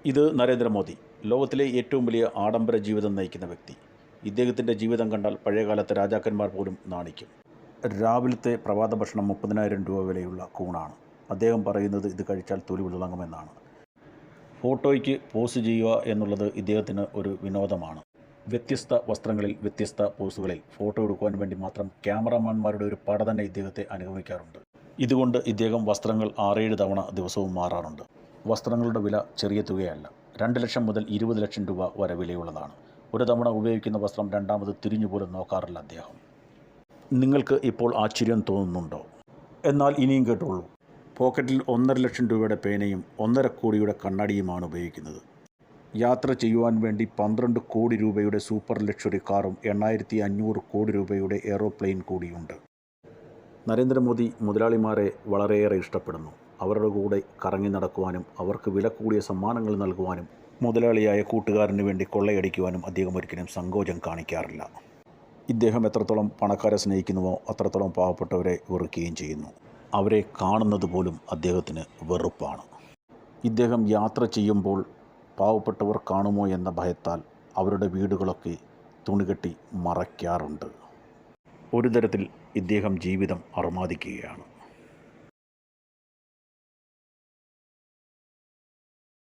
ഇത് നരേന്ദ്രമോദി, ലോകത്തിലെ ഏറ്റവും വലിയ ആഡംബര ജീവിതം നയിക്കുന്ന വ്യക്തി. ഇദ്ദേഹത്തിൻ്റെ ജീവിതം കണ്ടാൽ പഴയകാലത്തെ രാജാക്കന്മാർ പോലും നാണിക്കും. രാവിലത്തെ പ്രഭാത ഭക്ഷണം 30,000 രൂപ വിലയുള്ള കൂണാണ്. അദ്ദേഹം പറയുന്നത് ഇത് കഴിച്ചാൽ തൊലി വിളങ്ങുമെന്നാണ്. ഫോട്ടോയ്ക്ക് പോസ് ചെയ്യുക എന്നുള്ളത് ഇദ്ദേഹത്തിന് ഒരു വിനോദമാണ്. വ്യത്യസ്ത വസ്ത്രങ്ങളിൽ വ്യത്യസ്ത പോസുകളിൽ ഫോട്ടോ എടുക്കുവാൻ വേണ്ടി മാത്രം ക്യാമറാമാന്മാരുടെ ഒരു പട തന്നെ ഇദ്ദേഹത്തെ അനുഗമിക്കാറുണ്ട്. ഇതുകൊണ്ട് ഇദ്ദേഹം വസ്ത്രങ്ങൾ 6-7 തവണ ദിവസവും മാറാറുണ്ട്. വസ്ത്രങ്ങളുടെ വില ചെറിയ തുകയല്ല. 2 ലക്ഷം മുതൽ 20 ലക്ഷം രൂപ വരെ വിലയുള്ളതാണ്. ഒരു തവണ ഉപയോഗിക്കുന്ന വസ്ത്രം രണ്ടാമത് തിരിഞ്ഞുപോലും നോക്കാറില്ല അദ്ദേഹം. നിങ്ങൾക്ക് ഇപ്പോൾ ആശ്ചര്യം തോന്നുന്നുണ്ടോ? എന്നാൽ ഇനിയും കേട്ടോളൂ. പോക്കറ്റിൽ 1.5 ലക്ഷം രൂപയുടെ പേനയും 1.5 കോടിയുടെ കണ്ണാടിയുമാണ് ഉപയോഗിക്കുന്നത്. യാത്ര ചെയ്യുവാൻ വേണ്ടി 12 കോടി രൂപയുടെ സൂപ്പർ ലക്ഷറി കാറും 8,500 കോടി രൂപയുടെ എയ്റോപ്ലെയിൻ കൂടിയുണ്ട്. നരേന്ദ്രമോദി മുതലാളിമാരെ വളരെയേറെ ഇഷ്ടപ്പെടുന്നു. അവരുടെ കൂടെ കറങ്ങി നടക്കുവാനും അവർക്ക് വില കൂടിയ സമ്മാനങ്ങൾ നൽകുവാനും മുതലാളിയായ കൂട്ടുകാരന് വേണ്ടി കൊള്ളയടിക്കുവാനും അദ്ദേഹം ഒരിക്കലും സങ്കോചം കാണിക്കാറില്ല. ഇദ്ദേഹം എത്രത്തോളം പണക്കാരെ സ്നേഹിക്കുന്നുവോ അത്രത്തോളം പാവപ്പെട്ടവരെ വെറുക്കുകയും ചെയ്യുന്നു. അവരെ കാണുന്നത് പോലും അദ്ദേഹത്തിന് വെറുപ്പാണ്. ഇദ്ദേഹം യാത്ര ചെയ്യുമ്പോൾ പാവപ്പെട്ടവർ കാണുമോ എന്ന ഭയത്താൽ അവരുടെ വീടുകളൊക്കെ തുണികെട്ടി മറയ്ക്കാറുണ്ട്. ഒരു തരത്തിൽ ഇദ്ദേഹം ജീവിതം അർമാദിക്കുകയാണ്.